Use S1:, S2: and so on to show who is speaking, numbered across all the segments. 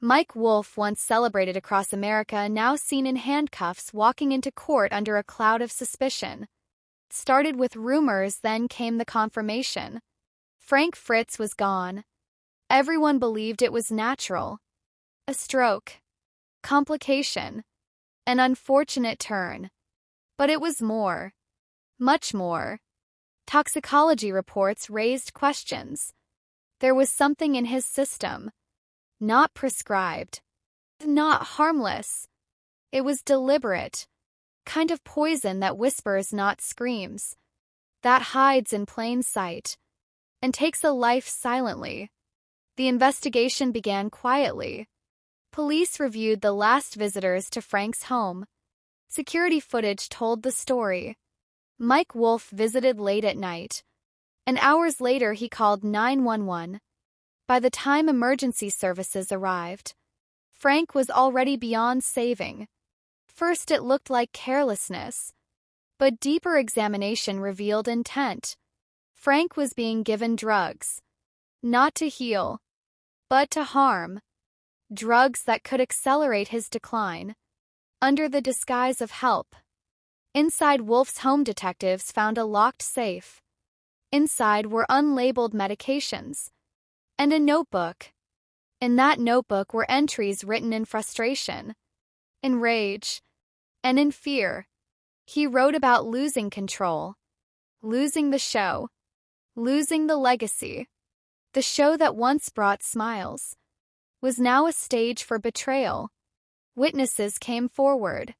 S1: Mike Wolfe, once celebrated across America, now seen in handcuffs walking into court under a cloud of suspicion. Started with rumors, then came the confirmation. Frank Fritz was gone. Everyone believed it was natural. A stroke. Complication. An unfortunate turn. But it was more. Much more. Toxicology reports raised questions. There was something in his system. Not prescribed. Not harmless. It was deliberate. Kind of poison that whispers, not screams. That hides in plain sight. And takes a life silently. The investigation began quietly. Police reviewed the last visitors to Frank's home. Security footage told the story. Mike Wolfe visited late at night. And hours later he called 911. By the time emergency services arrived, Frank was already beyond saving. First it looked like carelessness, but deeper examination revealed intent. Frank was being given drugs, not to heal, but to harm. Drugs that could accelerate his decline, under the disguise of help. Inside Wolfe's home, detectives found a locked safe. Inside were unlabeled medications. And a notebook. In that notebook were entries written in frustration, in rage, and in fear. He wrote about losing control, losing the show, losing the legacy. The show that once brought smiles was now a stage for betrayal. Witnesses came forward.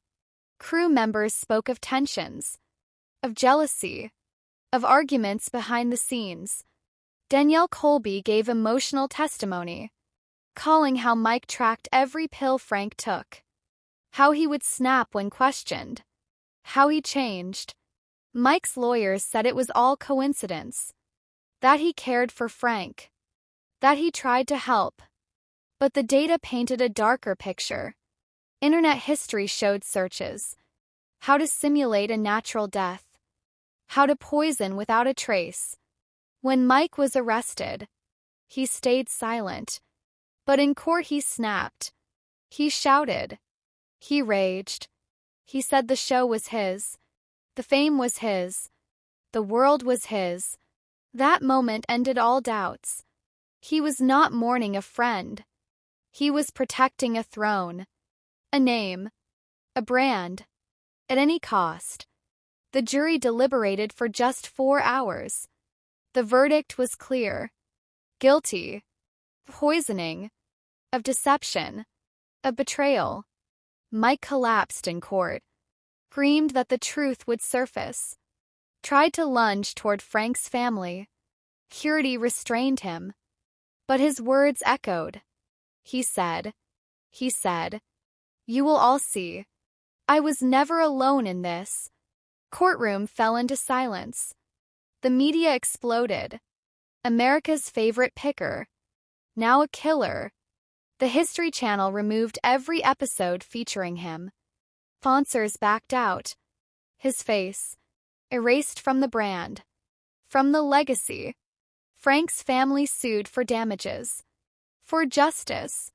S1: Crew members spoke of tensions, of jealousy, of arguments behind the scenes. Danielle Colby gave emotional testimony, calling how Mike tracked every pill Frank took, how he would snap when questioned, how he changed. Mike's lawyers said it was all coincidence, that he cared for Frank, that he tried to help. But the data painted a darker picture. Internet history showed searches, how to simulate a natural death, how to poison without a trace. When Mike was arrested, he stayed silent, but in court he snapped. He shouted. He raged. He said the show was his. The fame was his. The world was his. That moment ended all doubts. He was not mourning a friend. He was protecting a throne, a name, a brand, at any cost. The jury deliberated for just 4 hours. The verdict was clear. Guilty. Poisoning. Of deception. Of betrayal. Mike collapsed in court. Screamed that the truth would surface. Tried to lunge toward Frank's family. Security restrained him. But his words echoed. He said, "You will all see. I was never alone in this." Courtroom fell into silence. The media exploded. America's favorite picker. Now a killer. The History Channel removed every episode featuring him. Sponsors backed out. His face erased from the brand. From the legacy. Frank's family sued for damages. For justice.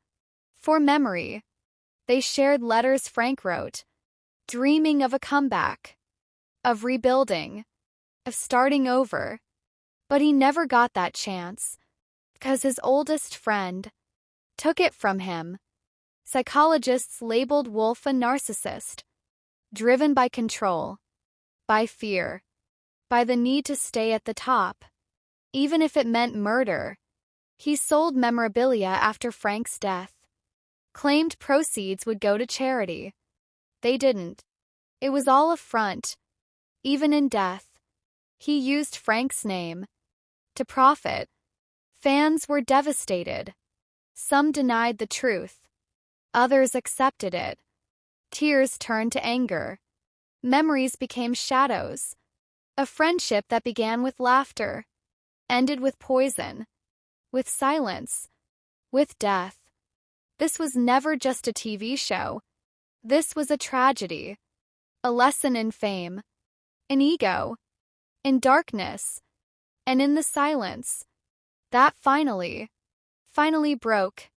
S1: For memory. They shared letters Frank wrote, dreaming of a comeback. Of rebuilding. Of starting over. But he never got that chance, because his oldest friend took it from him. Psychologists labeled Wolfe a narcissist, driven by control, by fear, by the need to stay at the top, even if it meant murder. He sold memorabilia after Frank's death, claimed proceeds would go to charity. They didn't. It was all a front. Even in death, he used Frank's name to profit. Fans were devastated. Some denied the truth. Others accepted it. Tears turned to anger. Memories became shadows. A friendship that began with laughter, ended with poison, with silence, with death. This was never just a TV show. This was a tragedy. A lesson in fame, in ego, in darkness, and in the silence. That finally broke.